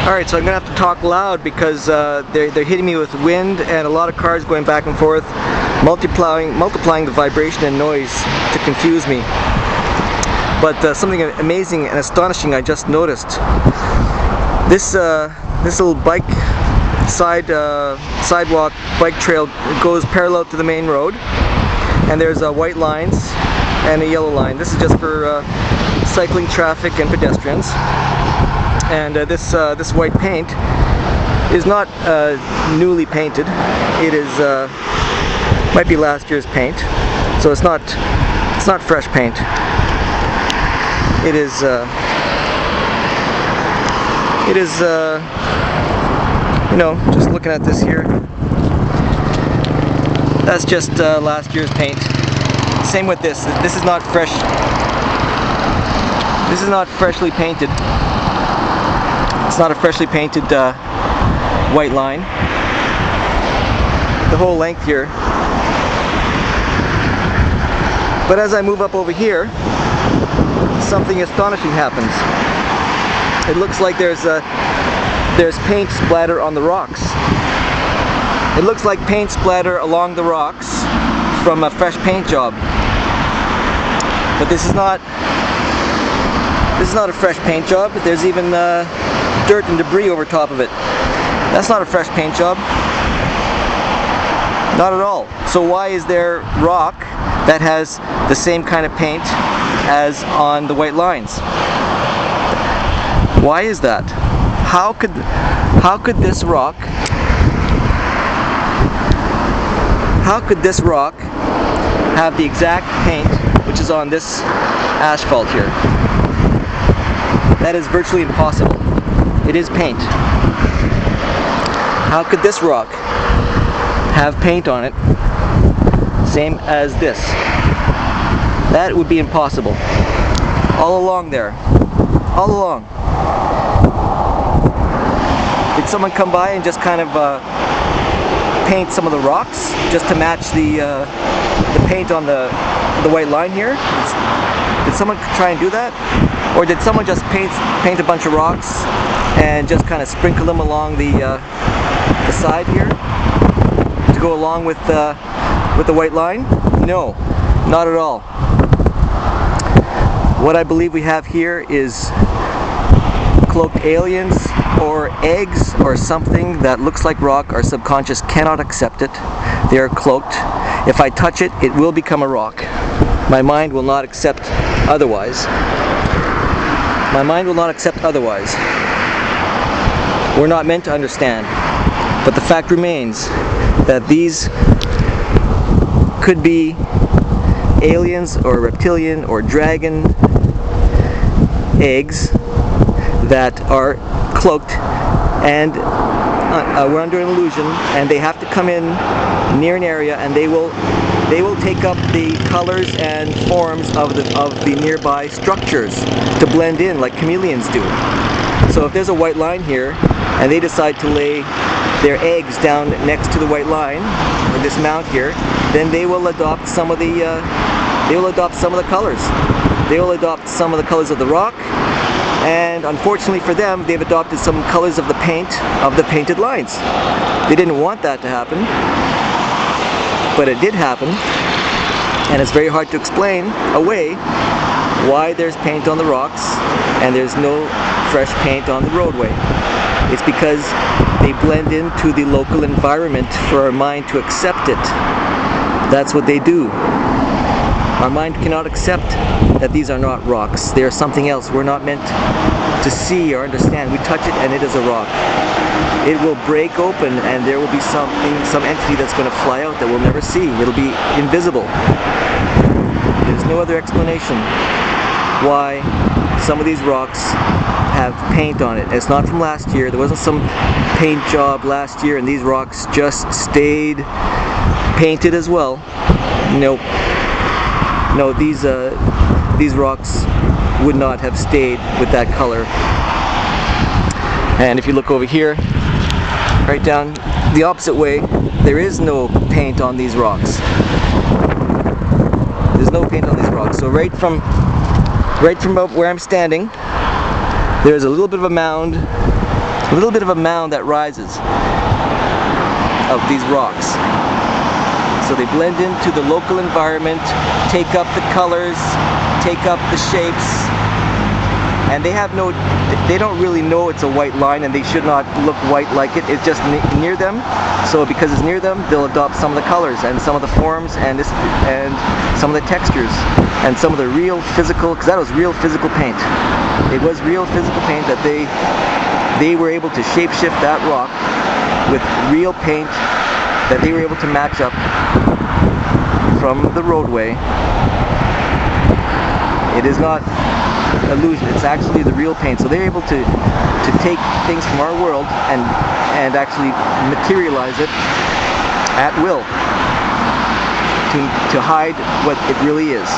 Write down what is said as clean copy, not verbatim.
Alright, so I'm going to have to talk loud because they're hitting me with wind and a lot of cars going back and forth, multiplying the vibration and noise to confuse me. But something amazing and astonishing I just noticed. This little sidewalk bike trail goes parallel to the main road, and there's white lines and a yellow line. This is just for cycling traffic and pedestrians. And this white paint is not newly painted. It is might be last year's paint, so it's not fresh paint. It is you know, just looking at this here, that's just last year's paint. Same with this. This is not fresh. This is not freshly painted. It's not a freshly painted white line. The whole length here. But as I move up over here, something astonishing happens. It looks like there's paint splatter on the rocks. It looks like paint splatter along the rocks from a fresh paint job. But this is not a fresh paint job. There's even dirt and debris over top of it. That's not a fresh paint job. Not at all. So why is there rock that has the same kind of paint as on the white lines? Why is that? How could this rock have the exact paint which is on this asphalt here? That is virtually impossible. It is paint. How could this rock have paint on it same as this? That would be impossible. All along there. All along. Did someone come by and just kind of paint some of the rocks just to match the paint on the white line here? Did someone try and do that? Or did someone just paint a bunch of rocks and just kind of sprinkle them along the side here to go along with the white line? No, not at all. What I believe we have here is cloaked aliens or eggs or something that looks like rock. Our subconscious cannot accept it. They are cloaked. If I touch it, it will become a rock. My mind will not accept otherwise. My mind will not accept otherwise. We're not meant to understand. But the fact remains that these could be aliens or reptilian or dragon eggs that are cloaked, and we're under an illusion, and they have to come in near an area, and they will take up the colors and forms of the nearby structures to blend in like chameleons do. So if there's a white line here and they decide to lay their eggs down next to the white line, or this mount here, then they will adopt some of the colors. They will adopt some of the colors of the rock, and unfortunately for them, they've adopted some colors of the paint of the painted lines. They didn't want that to happen, but it did happen, and it's very hard to explain away why there's paint on the rocks and there's no fresh paint on the roadway. It's because they blend into the local environment for our mind to accept it. That's what they do. Our mind cannot accept that these are not rocks. They are something else. We're not meant to see or understand. We touch it and it is a rock. It will break open and there will be some entity that's going to fly out that we'll never see. It'll be invisible. There's no other explanation why some of these rocks have paint on it. It's not from last year. There wasn't some paint job last year and these rocks just stayed painted as well. Nope. No, these rocks would not have stayed with that color. And if you look over here, right down the opposite way, there is no paint on these rocks. There's no paint on these rocks. So right from where I'm standing, there's a little bit of a mound a little bit of a mound that rises of these rocks. So they blend into the local environment, take up the colors, take up the shapes, and they don't really know it's a white line, and they should not look white like it. It's just near them. So because it's near them, they'll adopt some of the colors and some of the forms and some of the textures and some of the real physical, because that was real physical paint. It was real physical paint that they were able to shapeshift that rock with real paint that they were able to match up from the roadway. It is not illusion, it's actually the real paint. So they're able to take things from our world and actually materialize it at will to hide what it really is.